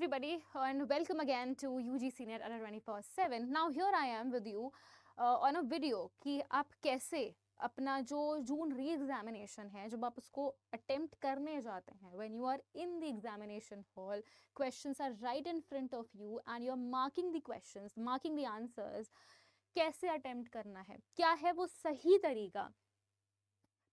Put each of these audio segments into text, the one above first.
everybody, and welcome again to UGC Net under 24/7. Now here I am with you on a video कि आप कैसे अपना जो जून re examination है जब आप उसको अटेम्प्ट करने जाते हैं, when you are in the examination hall, questions are right in front of you and you are marking the questions, marking the answers, कैसे अटेम्प्ट करना है, क्या है वो सही तरीका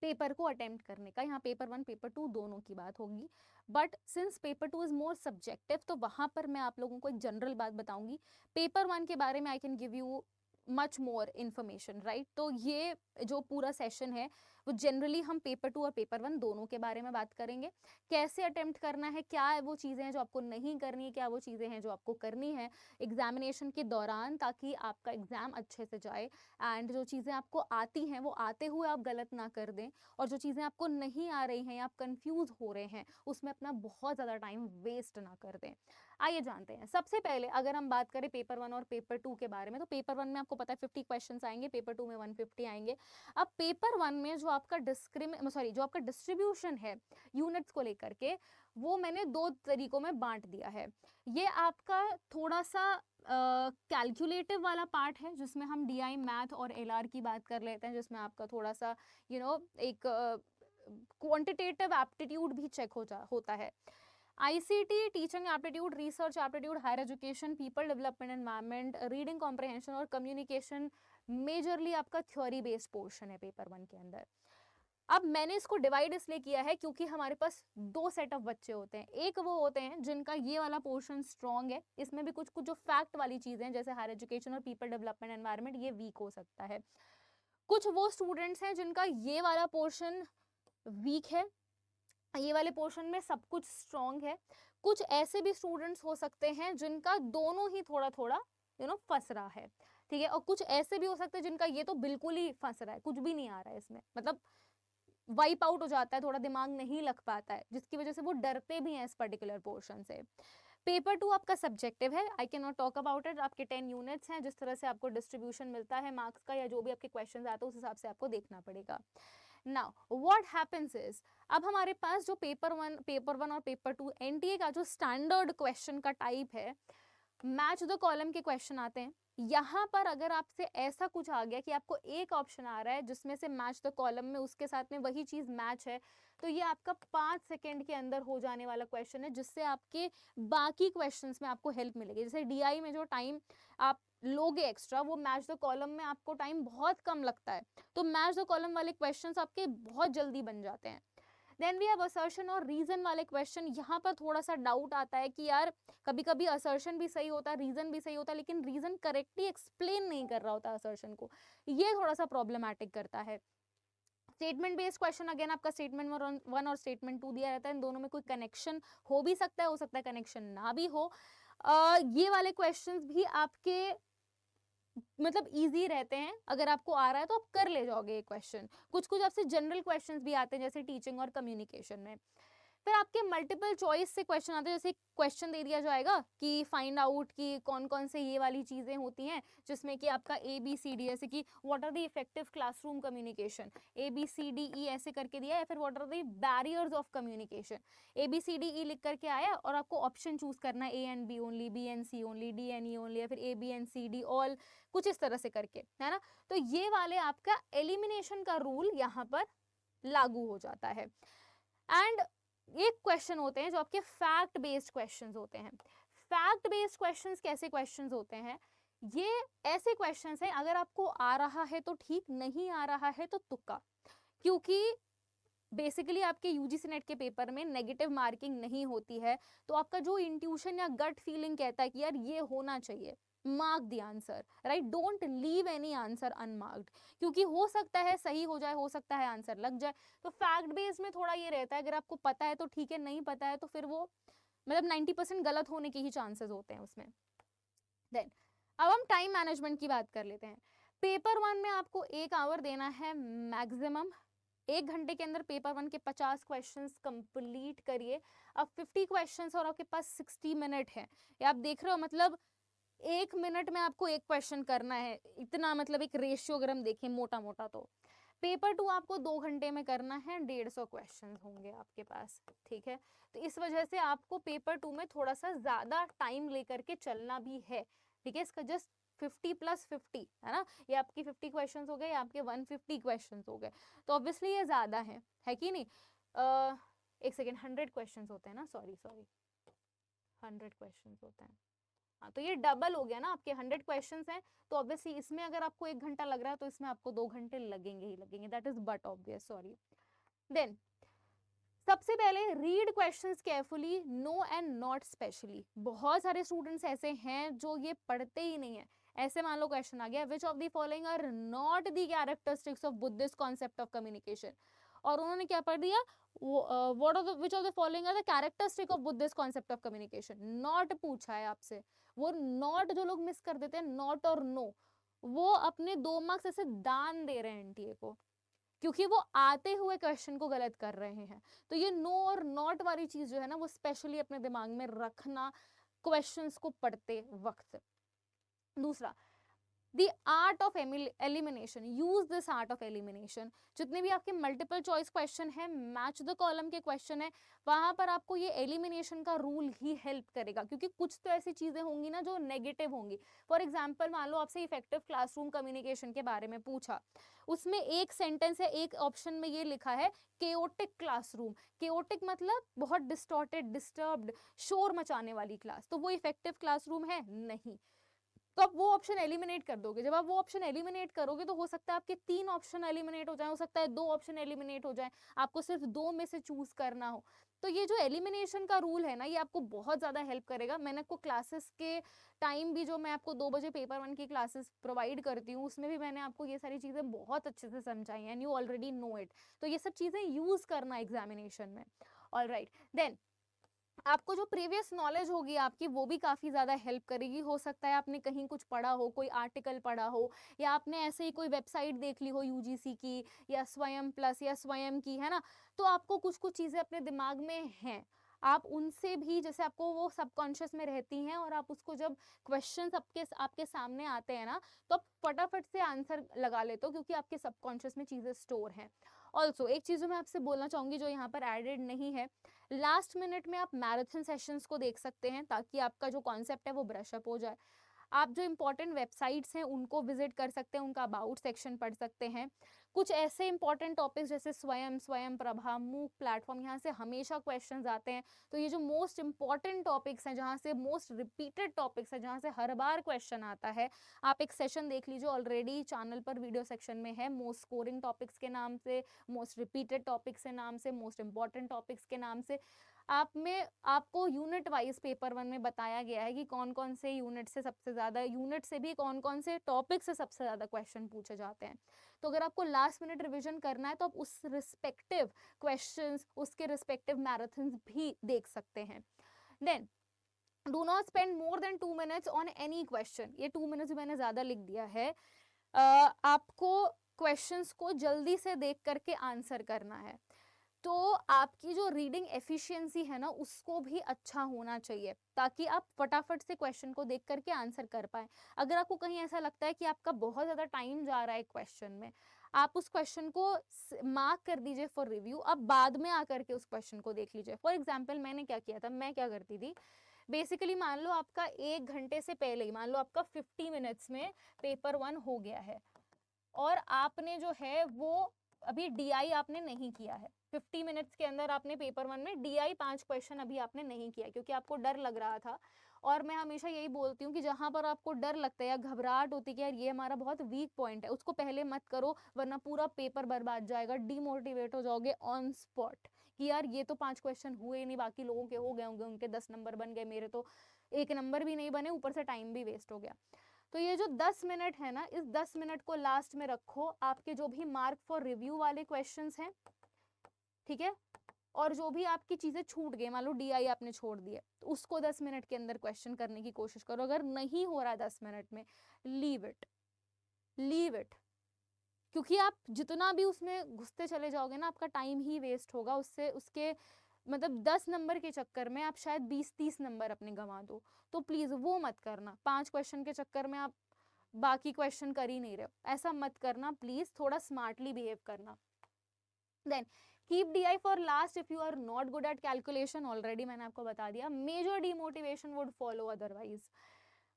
पेपर को अटेम्प्ट करने का। यहाँ पेपर 1 पेपर 2 दोनों की बात होगी, but since paper 2 is more subjective तो वहां पर मैं आप लोगों को एक जनरल बात बताऊंगी। पेपर 1 के बारे में I can give you much more information, right. तो ये जो पूरा सेशन है वो जनरली हम पेपर 2 और पेपर 1 दोनों के बारे में बात करेंगे, कैसे अटेम्प्ट करना है, क्या है वो चीज़ें हैं जो आपको नहीं करनी है, क्या वो चीज़ें हैं जो आपको करनी है एग्जामिनेशन के दौरान, ताकि आपका एग्जाम अच्छे से जाए। एंड जो चीज़ें आपको आती हैं वो आते हुए आप गलत ना कर दें, और जो चीज़ें आपको नहीं आ रही हैं या आप कंफ्यूज हो रहे हैं उसमें अपना बहुत ज़्यादा टाइम वेस्ट ना कर दें। आइए जानते हैं। सबसे पहले अगर हम बात करें पेपर 1 और पेपर 2 के बारे में, तो पेपर 1 में आपको पता है 50 क्वेश्चंस आएंगे, पेपर 2 में 150 आएंगे। अब पेपर 1 में जो आपका डिस्ट्रीब्यूशन है यूनिट्स को लेकर के, वो मैंने 2 तरीकों में बांट दिया है। ये आपका थोड़ा सा कैलकुलेटिव वाला पार्ट है जिसमें हम डीआई मैथ और एलआर की बात कर लेते हैं, जिसमें आपका थोड़ा सा एक क्वांटिटेटिव एप्टीट्यूड भी चेक होता है। ICT, teaching aptitude, research aptitude, higher education, people development environment, reading comprehension और कम्युनिकेशन मेजरली आपका थ्योरी बेस्ड पोर्शन है पेपर 1 के अंदर। अब मैंने इसको डिवाइड इसलिए किया है क्योंकि हमारे पास 2 सेट ऑफ बच्चे होते हैं। एक वो होते हैं जिनका ये वाला पोर्शन स्ट्रॉन्ग है, इसमें भी कुछ कुछ जो फैक्ट वाली चीजें हैं जैसे हायर एजुकेशन और पीपल डेवलपमेंट एनवायरनमेंट, ये वीक हो सकता है। कुछ वो स्टूडेंट्स हैं जिनका ये वाला पोर्शन वीक है, ये वाले पोर्शन में सब कुछ स्ट्रॉन्ग है। कुछ ऐसे भी स्टूडेंट्स हो सकते हैं जिनका दोनों ही थोड़ा थोड़ा फंस रहा है, ठीक है। और कुछ ऐसे भी हो सकते हैं जिनका ये तो बिल्कुल ही फंस रहा है, कुछ भी नहीं आ रहा है इसमें, मतलब वाइप आउट हो जाता है, थोड़ा दिमाग नहीं लग पाता है, जिसकी वजह से वो डरते भी हैं इस पर्टिकुलर पोर्शन से। पेपर 2 आपका सब्जेक्टिव है, I can not talk about it. आपके 10 यूनिट्स हैं, जिस तरह से आपको डिस्ट्रीब्यूशन मिलता है मार्क्स का या जो भी आपके क्वेश्चंस आते हैं उस हिसाब से आपको देखना पड़ेगा। नाउ व्हाट हैपेंस इज, अब हमारे पास जो पेपर 1 और पेपर 2 एनटीए का जो स्टैंडर्ड क्वेश्चन का टाइप है, मैच द कॉलम के क्वेश्चन आते हैं। यहां पर अगर आपसे ऐसा कुछ आ गया कि आपको एक ऑप्शन आ रहा है जिसमें से मैच द कॉलम में उसके साथ में वही चीज मैच है, तो ये आपका 5 सेकंड के अंदर हो जाने वाला क्वेश्चन है, जिससे आपके बाकी क्वेश्चंस में आपको हेल्प मिलेगी। जैसे डीआई में जो टाइम आप लोगे एक्स्ट्रा, वो मैच द कॉलम में आपको टाइम बहुत कम लगता है, तो मैच द कॉलम वाले क्वेश्चंस आपके बहुत जल्दी बन जाते हैं। देन वी हैव असर्शन और रीजन वाले क्वेश्चन। यहाँ पर थोड़ा सा डाउट आता है कि यार कभी कभी असर्शन भी सही होता है, रीजन भी सही होता है, लेकिन रीजन करेक्टली एक्सप्लेन नहीं कर रहा होता असर्शन को, ये थोड़ा सा प्रॉब्लमैटिक करता है। स्टेटमेंट बेस्ड क्वेश्चन, अगेन आपका स्टेटमेंट 1 और स्टेटमेंट 2 दिया रहता है, इन दोनों में कोई कनेक्शन हो भी सकता है, हो सकता है कनेक्शन ना भी हो। ये वाले क्वेश्चंस भी आपके मतलब इजी रहते हैं, अगर आपको आ रहा है तो आप कर ले जाओगे ये क्वेश्चन। कुछ कुछ आपसे जनरल क्वेश्चंस भी आते हैं जैसे टीचिंग और कम्युनिकेशन में। फिर आपके मल्टीपल चॉइस से क्वेश्चन आते हैं, जैसे क्वेश्चन दे दिया जाएगा कि फाइंड आउट कि कौन कौन से ये वाली चीजें होती हैं, जिसमें कि आपका ABCD, जैसे कि what are the effective classroom communication, ABCDE ऐसे करके दिया है, या फिर what are the barriers of communication, ABCDE लिख करके आया और आपको ऑप्शन चूज करना है, A and B only, B and C only, D and E only, या फिर A B and C D all, कुछ इस तरह से करके, है ना। तो ये वाले आपका एलिमिनेशन का रूल यहाँ पर लागू हो जाता है। एंड एक क्वेश्चन होते हैं जो आपके फैक्ट बेस्ड क्वेश्चंस होते हैं। फैक्ट बेस्ड क्वेश्चंस कैसे क्वेश्चंस होते हैं, ये ऐसे क्वेश्चंस हैं अगर आपको आ रहा है तो ठीक, नहीं आ रहा है तो तुक्का। क्योंकि बेसिकली आपके यूजीसी नेट के पेपर में नेगेटिव मार्किंग नहीं होती है, तो आपका जो इंट्यूशन या गट फीलिंग कहता है कि यार ये होना चाहिए, mark the answer, right. Don't leave any answer unmarked, क्योंकि हो सकता है सही हो जाए, हो सकता है आंसर लग जाए। तो फैक्ट बेस में थोड़ा ये रहता है, अगर आपको पता है तो ठीक है, नहीं पता है तो फिर वो मतलब 90% गलत होने के ही चांसेस होते हैं उसमें। देन अब हम टाइम मैनेजमेंट की बात कर लेते हैं। पेपर 1 में आपको 1 आवर देना है मैक्सिमम, 1 घंटे के अंदर पेपर 1 के 50 क्वेश्चंस कंप्लीट करिए। अब 50 क्वेश्चंस और आपके पास 60 मिनट है, ये आप देख रहे हो, मतलब 1 मिनट में आपको एक क्वेश्चन करना है, इतना मतलब एक रेशियो अगर हम देखें मोटा मोटा तो पेपर 2 आपको 2 घंटे में करना है, 150 क्वेश्चन होंगे आपके पास, ठीक है। तो इस वजह से आपको पेपर 2 में थोड़ा सा ज्यादा टाइम लेकर के चलना भी है, ठीक है। इसका जस्ट 50 + 50 है ना, ये आपकी 50 क्वेश्चंस हो गए, आपके 150 क्वेश्चंस हो गए, तो ऑब्वियसली ये ज्यादा है कि नहीं। एक सेकेंड, 100 क्वेश्चंस होते हैं ना, सॉरी 100 क्वेश्चंस होते हैं, हाँ, तो ये डबल हो गया ना, आपके 100 क्वेश्चंस हैं, तो ऑब्वियसली इसमें अगर आपको 1 घंटा लग रहा है तो इसमें आपको 2 घंटे लगेंगे ही लगेंगे, that is but obvious, sorry. Then सबसे पहले read questions carefully, no and not specially. बहुत सारे स्टूडेंट्स ऐसे हैं जो ये पढ़ते ही नहीं है। ऐसे मान लो क्वेश्चन आ गया, which of the following are not the characteristics of Buddhist concept of communication, और उन्होंने क्या पढ़ दिया, what of the which of the following are the characteristic of Buddhist concept of communication, not पूछा है आपसे। वो नॉट जो लोग मिस कर देते हैं, नॉट और नो, वो अपने 2 मार्क्स ऐसे दान दे रहे हैं एनटीए को, क्योंकि वो आते हुए क्वेश्चन को गलत कर रहे हैं। तो ये नो और नॉट वाली चीज जो है ना, वो स्पेशली अपने दिमाग में रखना क्वेश्चंस को पढ़ते वक्त। दूसरा, the art of elimination, use this art of elimination. जितने भी आपके मल्टीपल चॉइस क्वेश्चन है, मैच द कॉलम के क्वेश्चन है, वहां पर आपको ये एलिमिनेशन का रूल ही हेल्प करेगा, क्योंकि कुछ तो ऐसी चीजें होंगी ना जो नेगेटिव होंगी। फॉर एग्जाम्पल, मान लो आपसे इफेक्टिव क्लासरूम कम्युनिकेशन के बारे में पूछा, उसमें एक सेंटेंस है, एक ऑप्शन में ये लिखा है केओटिक क्लासरूम। केओटिक मतलब बहुत डिस्टॉर्टेड, डिस्टर्ब्ड, शोर मचाने वाली क्लास, तो वो इफेक्टिव क्लासरूम है नहीं। तो आप वो ऑप्शन एलिमिनेट कर दोगे। जब आप वो ऑप्शन एलिमिनेट करोगे तो हो सकता है आपके 3 ऑप्शन एलिमिनेट हो जाए, हो सकता है 2 ऑप्शन एलिमिनेट हो जाए, आपको सिर्फ 2 में से चूज करना हो। तो ये जो एलिमिनेशन का रूल है ना, ये आपको बहुत ज्यादा हेल्प करेगा। मैंने आपको क्लासेस के टाइम भी, जो मैं आपको 2 बजे पेपर 1 की क्लासेस प्रोवाइड करती हूँ, उसमें भी मैंने आपको ये सारी चीजें बहुत अच्छे से समझाई हैं, and you already know it. तो ये सब चीजें यूज करना एग्जामिनेशन में। ऑलराइट, देन आपको जो प्रीवियस नॉलेज होगी आपकी, वो भी काफ़ी ज़्यादा हेल्प करेगी। हो सकता है आपने कहीं कुछ पढ़ा हो, कोई आर्टिकल पढ़ा हो, या आपने ऐसे ही कोई वेबसाइट देख ली हो यूजीसी की, या स्वयं प्लस, या स्वयं की, है ना। तो आपको कुछ कुछ चीज़ें अपने दिमाग में हैं, आप उनसे भी, जैसे आपको वो सबकॉन्शियस में रहती हैं, और आप उसको जब क्वेश्चंस आपके सामने आते हैं ना, तो आप फटाफट से आंसर लगा लेते हो, क्योंकि आपके सबकॉन्शियस में चीज़ें स्टोर हैं। ऑल्सो एक चीज़ जो मैं आपसे बोलना चाहूँगी, जो यहाँ पर एडेड नहीं है, लास्ट मिनट में आप मैराथन सेशंस को देख सकते हैं, ताकि आपका जो कॉन्सेप्ट है वो ब्रश अप हो जाए। आप जो इंपॉर्टेंट वेबसाइट्स हैं उनको विजिट कर सकते हैं, उनका अबाउट सेक्शन पढ़ सकते हैं। कुछ ऐसे इंपॉर्टेंट टॉपिक्स जैसे स्वयं प्रभा, मूक प्लेटफॉर्म, यहाँ से हमेशा क्वेश्चंस आते हैं। तो ये जो मोस्ट इंपॉर्टेंट टॉपिक्स हैं, जहाँ से मोस्ट रिपीटेड टॉपिक्स हैं, जहाँ से हर बार क्वेश्चन आता है, आप एक सेशन देख लीजिए, ऑलरेडी चैनल पर वीडियो सेक्शन में है, मोस्ट स्कोरिंग टॉपिक्स के नाम से, मोस्ट रिपीटेड टॉपिक्स के नाम से, मोस्ट इंपॉर्टेंट टॉपिक्स के नाम से। आपको यूनिट वाइज पेपर 1 में बताया गया है कि कौन कौन से यूनिट से सबसे ज़्यादा, यूनिट से भी कौन कौन से टॉपिक से सबसे ज़्यादा क्वेश्चन पूछे जाते हैं। तो अगर आपको लास्ट मिनट रिवीजन करना है, तो आप उस रिस्पेक्टिव क्वेश्चंस, उसके रिस्पेक्टिव मैराथन्स भी देख सकते हैं। Then do not spend more than 2 minutes on any question. ये 2 मिनट्स मैंने ज़्यादा लिख दिया है। आपको क्वेश्चंस को जल्दी से देख करके आंसर करना है, तो आपकी जो रीडिंग एफिशिएंसी है ना, उसको भी अच्छा होना चाहिए, ताकि आप फटाफट से क्वेश्चन को देख करके आंसर कर पाए। अगर आपको कहीं ऐसा लगता है कि आपका बहुत ज़्यादा टाइम जा रहा है क्वेश्चन में, आप उस क्वेश्चन को मार्क कर दीजिए फॉर रिव्यू, अब बाद में आकर के उस क्वेश्चन को देख लीजिए। फॉर एग्जाम्पल, मैंने क्या किया था, मैं क्या करती थी, बेसिकली मान लो आपका 1 घंटे से पहले ही, मान लो आपका 50 मिनट्स में पेपर 1 हो गया है, और आपने जो है वो अभी डीआई आपने नहीं किया है, 50 मिनट्स के अंदर आपने पेपर 1 में डीआई 5 क्वेश्चन अभी आपने नहीं किया, क्योंकि आपको डर लग रहा था। और मैं हमेशा यही बोलती हूँ कि जहां पर आपको डर लगता है या घबराहट होती है कि यार ये हमारा बहुत वीक पॉइंट है, उसको पहले मत करो, वरना पूरा पेपर बर्बाद जाएगा, डीमोटिवेट हो जाओगे ऑन स्पॉट, कि यार ये तो 5 क्वेश्चन हुए नहीं, बाकी लोगों के हो गए होंगे, उनके 10 नंबर बन गए, मेरे तो 1 नंबर भी नहीं बने, ऊपर से टाइम भी वेस्ट हो गया। तो ये जो 10 मिनट है ना, इस 10 मिनट को लास्ट में रखो, आपके जो भी मार्क फॉर रिव्यू वाले क्वेश्चंस हैं, ठीक है, और जो भी आपकी चीजें छूट गई, मान लो डीआई आपने छोड़ दिए, तो उसको 10 मिनट के अंदर क्वेश्चन करने की कोशिश करो। अगर नहीं हो रहा 10 मिनट में, लीव इट, लीव इट, क्योंकि आप जितना भी उसमें घुसते चले जाओगे ना, आपका टाइम ही वेस्ट होगा, उससे उसके मतलब 10 नंबर के चक्कर में आप शायद 20-30 नंबर अपने गंवा दो। तो प्लीज वो मत करना, 5 क्वेश्चन के चक्कर में आप बाकी क्वेश्चन कर ही नहीं रहे हो। ऐसा मत करना प्लीज, थोड़ा स्मार्टली बिहेव करना। Then keep DI for last if you are not good at calculation, already मैंने आपको बता दिया। Major demotivation would follow otherwise.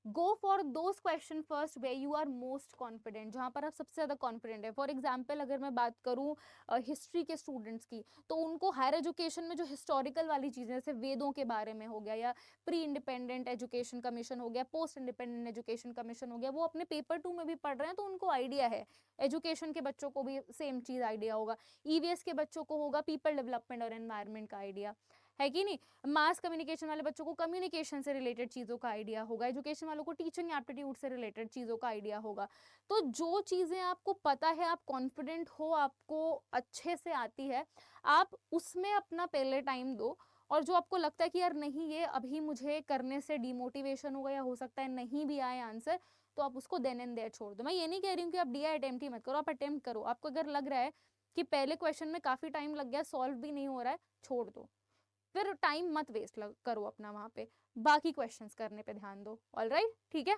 Go for those question first way you are most confident, जहाँ पर आप सबसे ज़्यादा कॉन्फिडेंट है। फॉर एग्जाम्पल अगर मैं बात करूँ हिस्ट्री के स्टूडेंट्स की, तो उनको हायर एजुकेशन में जो हिस्टोरिकल वाली चीज़ें जैसे वेदों के बारे में हो गया, या प्री इंडिपेंडेंट एजुकेशन कमीशन हो गया, पोस्ट इंडिपेंडेंट एजुकेशन कमीशन हो गया, वो अपने पेपर 2 में भी पढ़ रहे हैं तो उनको आइडिया है। एजुकेशन के बच्चों को भी सेम चीज़ आइडिया होगा। EVS के बच्चों को होगा पीपल डेवलपमेंट और एनवायरमेंट का आइडिया, है कि नहीं। मास कम्युनिकेशन वाले बच्चों को कम्युनिकेशन से रिलेटेड चीज़ों का आइडिया होगा। एजुकेशन वालों को टीचिंग एप्टीट्यूड से रिलेटेड चीज़ों का आइडिया होगा। तो जो चीज़ें आपको पता है, आप कॉन्फिडेंट हो, आपको अच्छे से आती है, आप उसमें अपना पहले टाइम दो। और जो आपको लगता है कि यार नहीं ये अभी मुझे करने से डिमोटिवेशन होगा या हो सकता है नहीं भी आए आंसर, तो आप उसको देन एंड देयर छोड़ दो। मैं ये नहीं कह रही हूँ कि आप DI अटेम्प्ट ही मत करो, आप अटेम्प्ट करो। आपको अगर लग रहा है कि पहले क्वेश्चन में काफ़ी टाइम लग गया, सॉल्व भी नहीं हो रहा है, छोड़ दो, फिर टाइम मत वेस्ट करो अपना वहाँ पे, बाकी क्वेश्चंस करने पे ध्यान दो। ऑलराइट, ठीक है।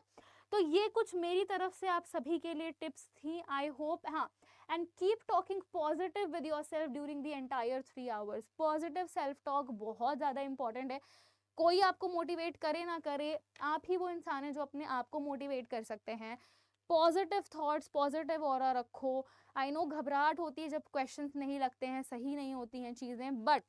तो ये कुछ मेरी तरफ से आप सभी के लिए टिप्स थी, आई होप। हाँ, and keep talking positive with yourself during the entire 3 hours. Positive self talk बहुत ज़्यादा इंपॉर्टेंट है। कोई आपको मोटिवेट करे ना करे, आप ही वो इंसान है जो अपने आप को मोटिवेट कर सकते हैं। पॉजिटिव थॉट्स, पॉजिटिव ऑरा रखो। आई नो घबराहट होती है जब क्वेश्चंस नहीं लगते हैं, सही नहीं होती हैं चीज़ें, but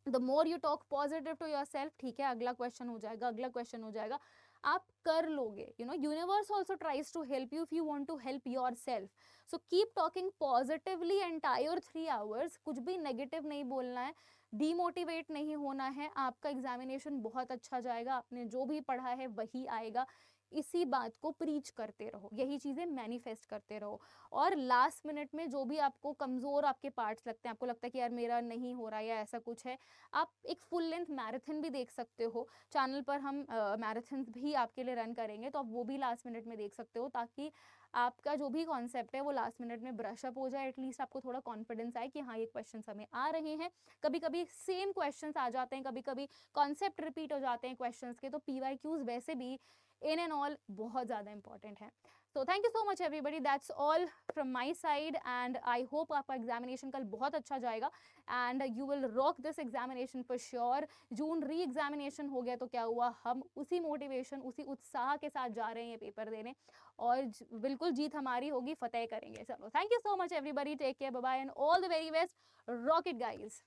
the more you talk positive to your self, ठीक है अगला क्वेश्चन हो जाएगा, अगला क्वेश्चन हो जाएगा, आप कर लोगे। You know universe also tries to help you if you want to help yourself. So keep talking positively entire 3 hours, कुछ भी नेगेटिव नहीं बोलना है, डीमोटिवेट नहीं होना है। आपका एग्जामिनेशन बहुत अच्छा जाएगा, आपने जो भी पढ़ा है वही आएगा। इसी बात को प्रीच करते रहो, यही चीज़ें मैनिफेस्ट करते रहो। और लास्ट मिनट में जो भी आपको कमज़ोर आपके पार्ट्स लगते हैं, आपको लगता है कि यार मेरा नहीं हो रहा या ऐसा कुछ है, आप एक फुल लेंथ मैराथन भी देख सकते हो। चैनल पर हम मैराथन भी आपके लिए रन करेंगे, तो आप वो भी लास्ट मिनट में देख सकते हो, ताकि आपका जो भी कॉन्सेप्ट है वो लास्ट मिनट में ब्रश अप हो जाए। एटलीस्ट आपको थोड़ा कॉन्फिडेंस आए कि हाँ ये क्वेश्चन हमें आ रहे हैं। कभी कभी सेम क्वेश्चन आ जाते हैं, कभी कभी कॉन्सेप्ट रिपीट हो जाते हैं क्वेश्चन के, तो PYQs वैसे भी इन एंड ऑल बहुत ज़्यादा इंपॉर्टेंट है। So thank you so much everybody, that's all from my side and I hope आपका एग्जामिनेशन कल बहुत अच्छा जाएगा and you will rock this examination for sure। June re examination हो गया तो क्या हुआ, हम उसी मोटिवेशन, उसी उत्साह के साथ जा रहे हैं ये पेपर देने, और बिल्कुल जीत हमारी होगी, फतेह करेंगे। चलो thank you so much everybody, take care, bye bye and all the very best, rock it guys.